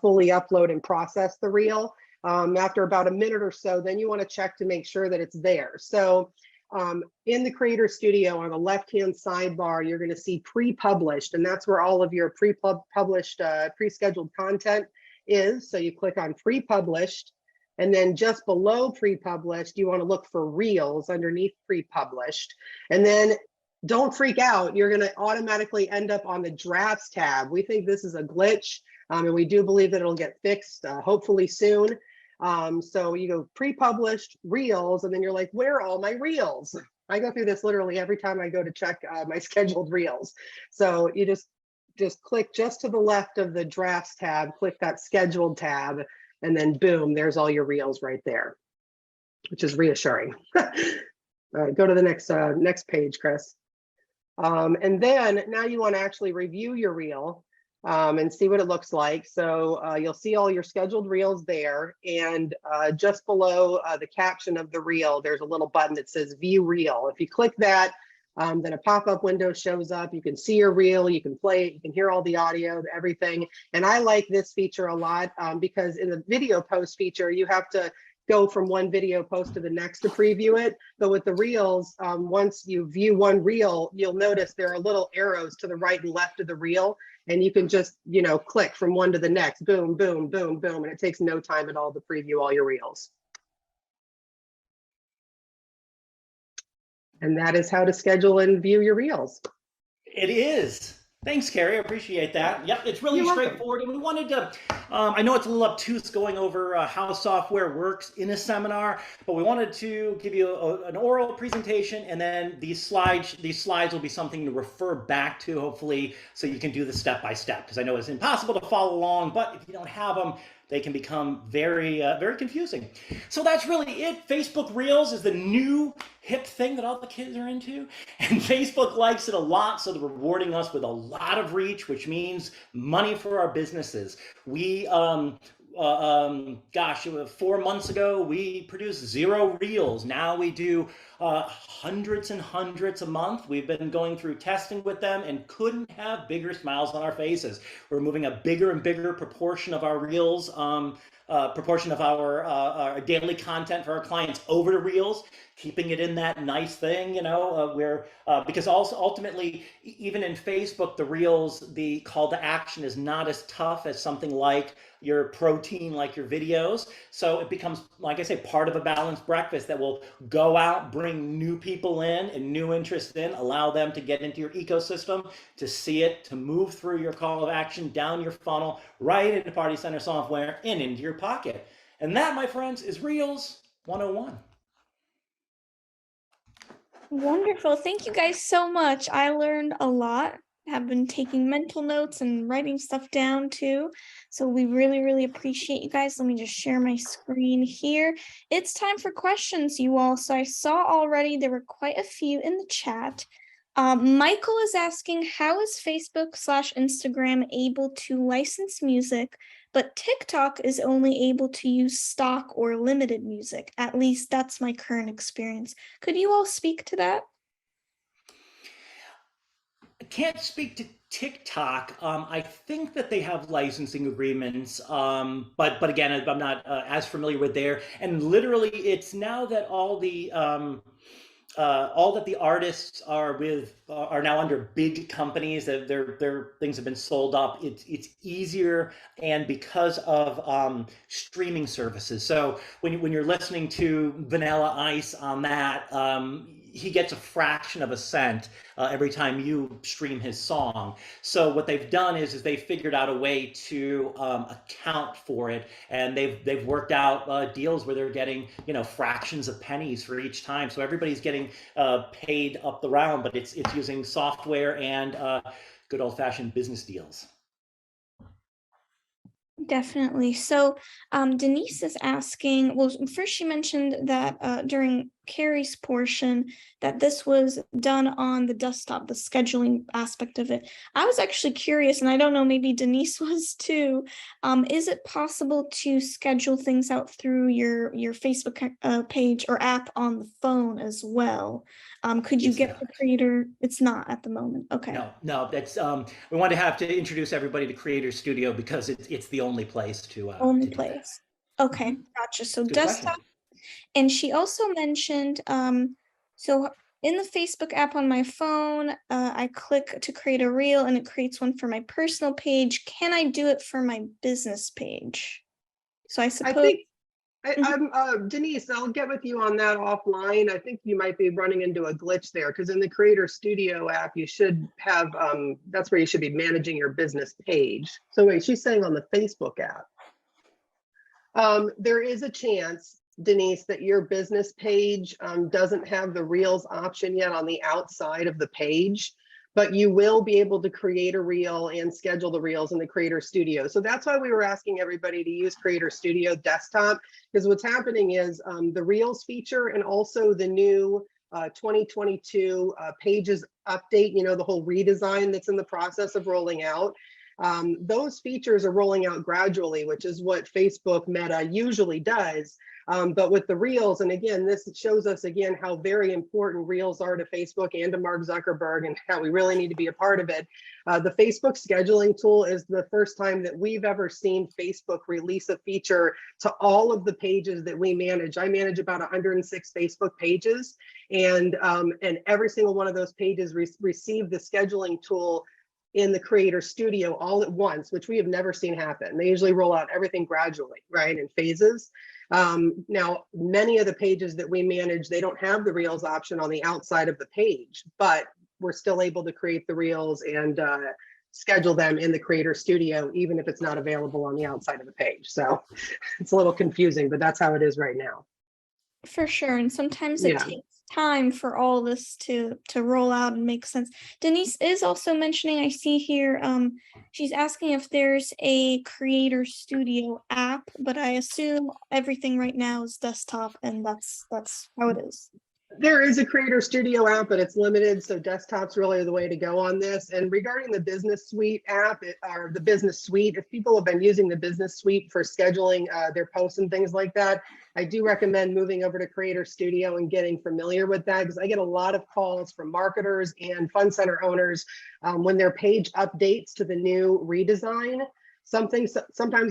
fully upload and process the reel. After about a minute or so, then you want to check to make sure that it's there. So in the Creator Studio on the left-hand sidebar, you're going to see pre-published, and that's where all of your pre-published, pre-scheduled content is. So you click on pre-published. And then just below pre-published, you want to look for reels underneath pre-published. And then don't freak out. You're going to automatically end up on the drafts tab. We think this is a glitch, and we do believe that it'll get fixed hopefully soon. So you go pre-published reels, and then you're like, where are all my reels? I go through this literally every time I go to check my scheduled reels. So you just click just to the left of the drafts tab, click that scheduled tab, and then boom, there's all your reels right there, which is reassuring. All right, go to the next page, Chris. And then now you want to actually review your reel and see what it looks like. So you'll see all your scheduled reels there, and just below the caption of the reel, there's a little button that says View Reel. If you click that, then a pop-up window shows up. You can see your reel, you can play it, you can hear all the audio, everything. And I like this feature a lot because in the video post feature, you have to go from one video post to the next to preview it. But with the reels, once you view one reel, you'll notice there are little arrows to the right and left of the reel. And you can just, click from one to the next, boom, boom, boom, boom. And it takes no time at all to preview all your reels. And that is how to schedule and view your reels. It is. Thanks, Carrie. I appreciate that. Yep, it's really straightforward. And we wanted to, I know it's a little obtuse going over how software works in a seminar, but we wanted to give you an oral presentation, and then these slides will be something to refer back to, hopefully, so you can do the step by step, because I know it's impossible to follow along, but if you don't have them, they can become very, very confusing. So that's really it. Facebook Reels is the new hip thing that all the kids are into. And Facebook likes it a lot, so they're rewarding us with a lot of reach, which means money for our businesses. We, 4 months ago, we produced 0 reels. Now we do hundreds and hundreds a month. We've been going through testing with them and couldn't have bigger smiles on our faces. We're moving a bigger and bigger proportion of our reels, proportion of our daily content for our clients over to reels, keeping it in that nice thing, because also ultimately, even in Facebook, the reels, the call to action is not as tough as something like your protein, like your videos. So it becomes, like I say, part of a balanced breakfast that will go out, bring new people in and new interest in, allow them to get into your ecosystem, to see it, to move through your call of action, down your funnel, right into Party Center software and into your pocket. And that, my friends, is Reels 101. Wonderful. Thank you guys so much. I learned a lot. Have been taking mental notes and writing stuff down too. So we really, really appreciate you guys. Let me just share my screen here. It's time for questions, you all. So I saw already there were quite a few in the chat. Michael is asking, how is Facebook/Instagram able to license music, but TikTok is only able to use stock or limited music? At least that's my current experience. Could you all speak to that? I can't speak to TikTok, I think that they have licensing agreements, but again, I'm not as familiar with there. And literally, it's now that all that the artists are with are now under big companies, that their things have been sold up. It's easier, and because of streaming services. So when you're listening to Vanilla Ice on that, he gets a fraction of a cent every time you stream his song. So what they've done is they've figured out a way to account for it, and they've worked out deals where they're getting fractions of pennies for each time. So everybody's getting paid up the round, but it's using software and good old-fashioned business deals. Definitely. So Denise is asking, well, first she mentioned that during Carrie's portion that this was done on the desktop, the scheduling aspect of it. I was actually curious, and I don't know, maybe Denise was too. Is it possible to schedule things out through your Facebook page or app on the phone as well? Could you get the creator? It's not at the moment. Okay. No, that's we want to have to introduce everybody to Creator Studio because it's the only place to only to place. Okay, gotcha. So Good desktop. question. And she also mentioned, so in the Facebook app on my phone, I click to create a reel and it creates one for my personal page. Can I do it for my business page? So I suppose. Denise, I'll get with you on that offline. I think you might be running into a glitch there because in the Creator Studio app, you should have, that's where you should be managing your business page. So wait, she's saying on the Facebook app. There is a chance, Denise, that your business page doesn't have the Reels option yet on the outside of the page, but you will be able to create a reel and schedule the reels in the Creator Studio. So that's why we were asking everybody to use Creator Studio Desktop, because what's happening is the Reels feature and also the new 2022 Pages update, the whole redesign that's in the process of rolling out. Those features are rolling out gradually, which is what Facebook Meta usually does. But with the Reels, and again, this shows us again how very important Reels are to Facebook and to Mark Zuckerberg and how we really need to be a part of it. The Facebook scheduling tool is the first time that we've ever seen Facebook release a feature to all of the pages that we manage. I manage about 106 Facebook pages, and every single one of those pages receive the scheduling tool in the Creator Studio all at once, which we have never seen happen. They usually roll out everything gradually, right, in phases. Now, many of the pages that we manage, they don't have the Reels option on the outside of the page, but we're still able to create the Reels and schedule them in the Creator Studio, even if it's not available on the outside of the page. So it's a little confusing, but that's how it is right now. For sure. And sometimes it takes time for all this to roll out and make sense. Denise is also mentioning, I see here, she's asking if there's a Creator Studio app, but I assume everything right now is desktop, and that's how it is. There is a Creator Studio app, but it's limited, so desktop's really the way to go on this. And regarding the Business Suite app, or the Business Suite, if people have been using the Business Suite for scheduling their posts and things like that, I do recommend moving over to Creator Studio and getting familiar with that, because I get a lot of calls from marketers and fund center owners when their page updates to the new redesign. Sometimes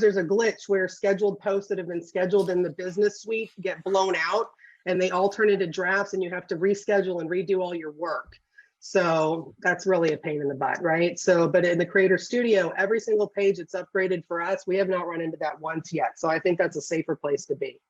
there's a glitch where scheduled posts that have been scheduled in the Business Suite get blown out, and they all turn into drafts, and you have to reschedule and redo all your work. So that's really a pain in the butt, right? So, but in the Creator Studio, every single page it's upgraded for us. We have not run into that once yet. So I think that's a safer place to be.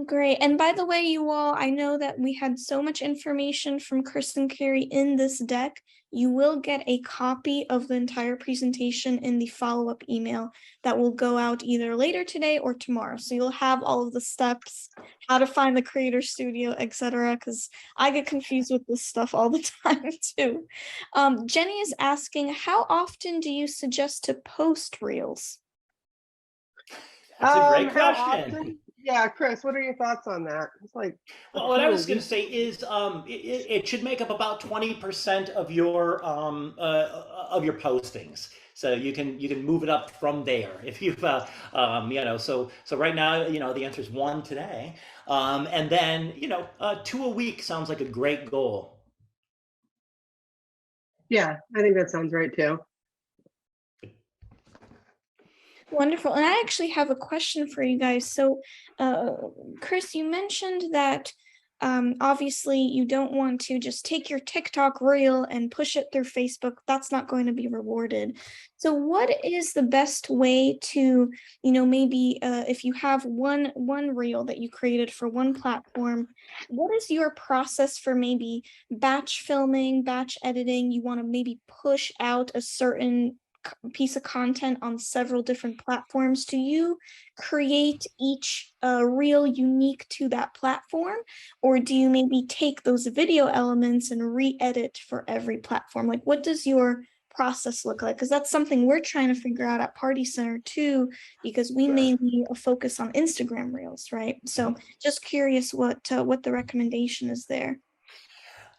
Great. And by the way, you all, I know that we had so much information from Chris and Carrie in this deck. You will get a copy of the entire presentation in the follow-up email that will go out either later today or tomorrow. So you'll have all of the steps, how to find the Creator Studio, etc. Because I get confused with this stuff all the time too. Jenny is asking, how often do you suggest to post Reels? That's a great question. Yeah, Chris, what are your thoughts on that? It's like, well, what I was going to say is it should make up about 20% of your postings. So you can move it up from there if you've so right now the answer is 1 today, and then 2 a week sounds like a great goal. Yeah, I think that sounds right too. Wonderful. And I actually have a question for you guys. So, Chris, you mentioned that obviously you don't want to just take your TikTok reel and push it through Facebook. That's not going to be rewarded. So, what is the best way to, maybe if you have one reel that you created for one platform, what is your process for maybe batch filming, batch editing? You want to maybe push out a certain piece of content on several different platforms. Do you create each reel unique to that platform, or do you maybe take those video elements and re-edit for every platform? Like, what does your process look like? Because that's something we're trying to figure out at Party Center too, because we mainly focus on Instagram reels, right? So just curious what the recommendation is there.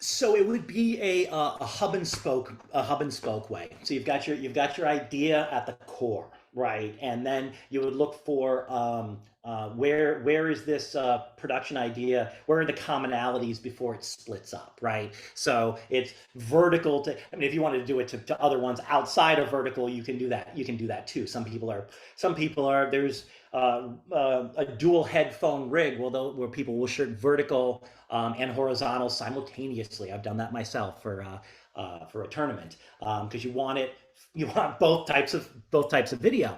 So it would be a hub and spoke way. So you've got your idea at the core, right? And then you would look for where is this production idea? Where are the commonalities before it splits up, right? So it's vertical to. I mean, if you wanted to do it to other ones outside of vertical, you can do that. You can do that too. Some people are. There's a dual headphone rig where people will shoot vertical and horizontal simultaneously. I've done that myself for a tournament because you want both types of video.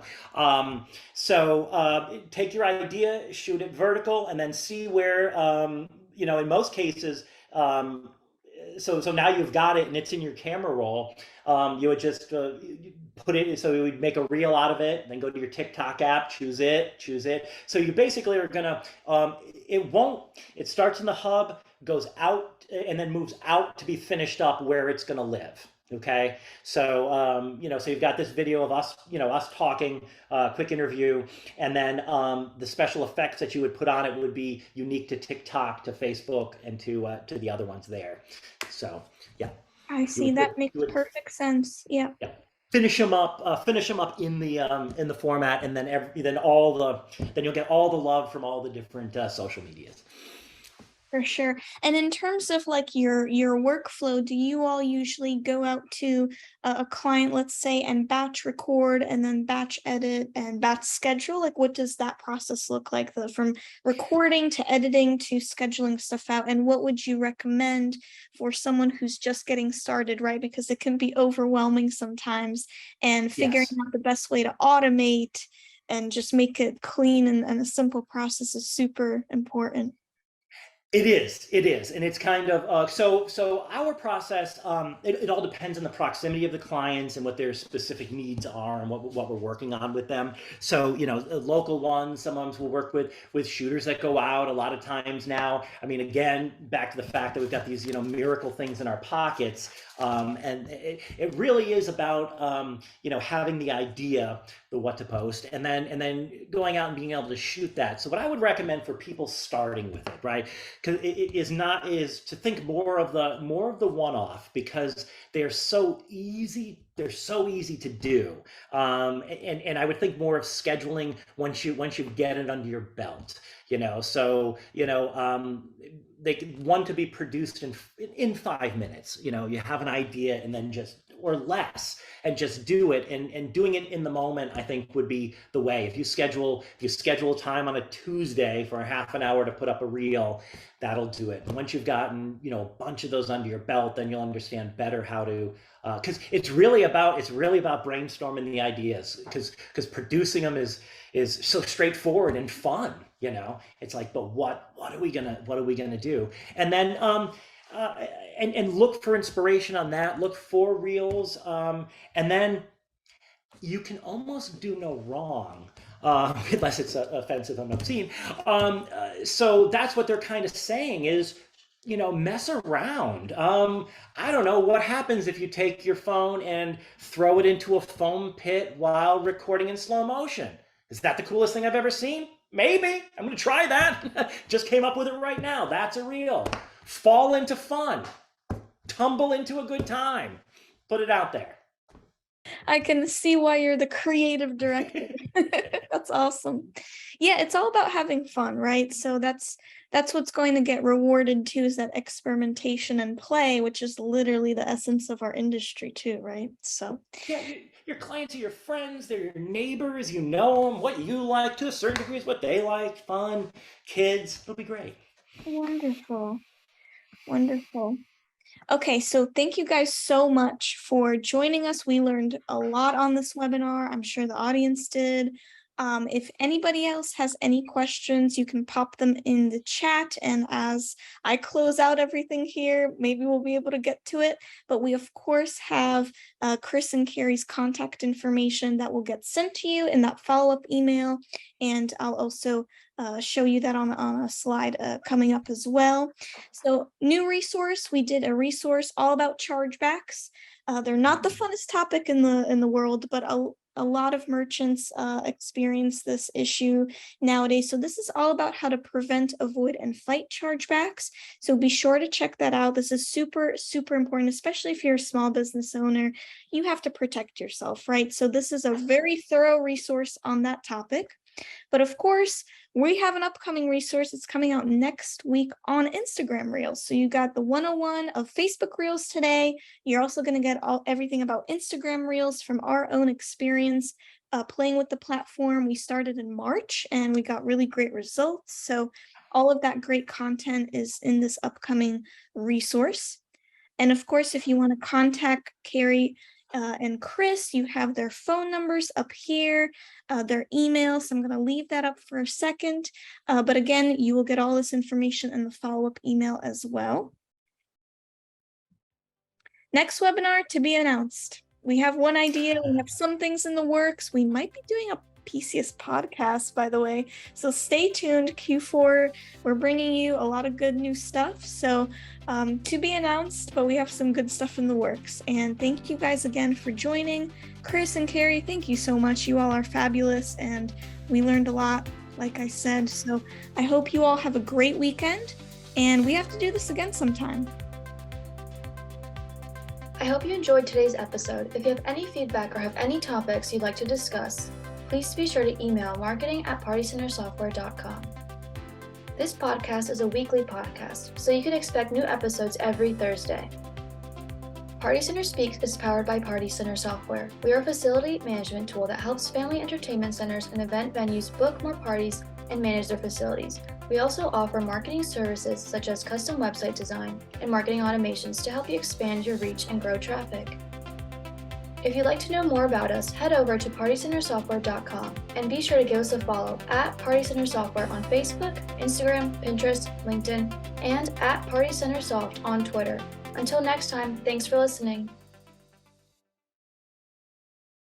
So take your idea, shoot it vertical, and then see where in most cases. So now you've got it and it's in your camera roll. You would just put it, so you would make a reel out of it, then go to your TikTok app, choose it. So you basically are gonna, it starts in the hub, goes out, and then moves out to be finished up where it's gonna live. Okay, so so you've got this video of us talking, quick interview, and then the special effects that you would put on it would be unique to TikTok, to Facebook, and to the other ones there. So yeah, I see. That makes perfect sense. Yeah. Yeah. Finish them up in the format, and then then you'll get all the love from all the different social medias. For sure. And in terms of like your workflow, do you all usually go out to a client, let's say, and batch record and then batch edit and batch schedule? Like, what does that process look like, from recording to editing to scheduling stuff out? And what would you recommend for someone who's just getting started, right? Because it can be overwhelming sometimes, and figuring out the best way to automate and just make it clean and a simple process is super important. It is, and it's kind of so our process. It all depends on the proximity of the clients and what their specific needs are and what we're working on with them. So local ones, sometimes we'll work with shooters that go out. A lot of times now, I mean, again, back to the fact that we've got these miracle things in our pockets, and it really is about having the idea, the what to post, and then going out and being able to shoot that. So what I would recommend for people starting with it, right? Because is to think more of the one-off, because they're so easy to do, and I would think more of scheduling once you get it under your belt, so they want to be produced in 5 minutes. You have an idea, and then or less, and just do it, and doing it in the moment, I think, would be the way. If you schedule time on a Tuesday for a half an hour to put up a reel, that'll do it. And once you've gotten a bunch of those under your belt, then you'll understand better how to, because it's really about brainstorming the ideas, because producing them is so straightforward and fun. It's like, but what are we gonna do? And then and look for inspiration on that. Look for reels, and then you can almost do no wrong, unless it's offensive and obscene. So that's what they're kind of saying is, mess around. I don't know what happens if you take your phone and throw it into a foam pit while recording in slow motion. Is that the coolest thing I've ever seen? Maybe. I'm going to try that. Just came up with it right now. That's a reel. Fall into fun. Tumble into a good time. Put it out there. I can see why you're the creative director. That's awesome. Yeah, it's all about having fun, right? So that's that's what's going to get rewarded too, is that experimentation and play, which is literally the essence of our industry too, right? So yeah, your clients are your friends, they're your neighbors, you know them, what you like to a certain degree is what they like, fun, kids, it'll be great. wonderful. Wonderful. Okay, so thank you guys so much for joining us. We learned a lot on this webinar. I'm sure the audience did. If anybody else has any questions, you can pop them in the chat. And as I close out everything here, maybe we'll be able to get to it. But we, of course, have Chris and Carrie's contact information that will get sent to you in that follow-up email. And I'll also show you that on a slide coming up as well. So new resource, we did a resource all about chargebacks. They're not the funnest topic in the world, but a lot of merchants experience this issue nowadays. So this is all about how to prevent, avoid, and fight chargebacks. So be sure to check that out. This is super, super important, especially if you're a small business owner. You have to protect yourself, right? So this is a very thorough resource on that topic. But of course, we have an upcoming resource. It's coming out next week on Instagram Reels. So you got the 101 of Facebook Reels today. You're also going to get everything about Instagram Reels from our own experience playing with the platform. We started in March and we got really great results. So all of that great content is in this upcoming resource. And of course, if you want to contact Carrie and Chris, you have their phone numbers up here, their email. So I'm going to leave that up for a second. But again, you will get all this information in the follow-up email as well. Next webinar to be announced. We have one idea. We have some things in the works. We might be doing a PCS podcast, by the way. So stay tuned. Q4, we're bringing you a lot of good new stuff. So to be announced, but we have some good stuff in the works. And thank you guys again for joining. Chris and Carrie, thank you so much. You all are fabulous and we learned a lot, like I said. So I hope you all have a great weekend and we have to do this again sometime. I hope you enjoyed today's episode. If you have any feedback or have any topics you'd like to discuss, please be sure to email marketing@partycentersoftware.com. This podcast is a weekly podcast, so you can expect new episodes every Thursday. Party Center Speaks is powered by Party Center Software. We are a facility management tool that helps family entertainment centers and event venues book more parties and manage their facilities. We also offer marketing services such as custom website design and marketing automations to help you expand your reach and grow traffic. If you'd like to know more about us, head over to partycentersoftware.com and be sure to give us a follow at Party Center Software on Facebook, Instagram, Pinterest, LinkedIn, and at Party Center Soft on Twitter. Until next time, thanks for listening.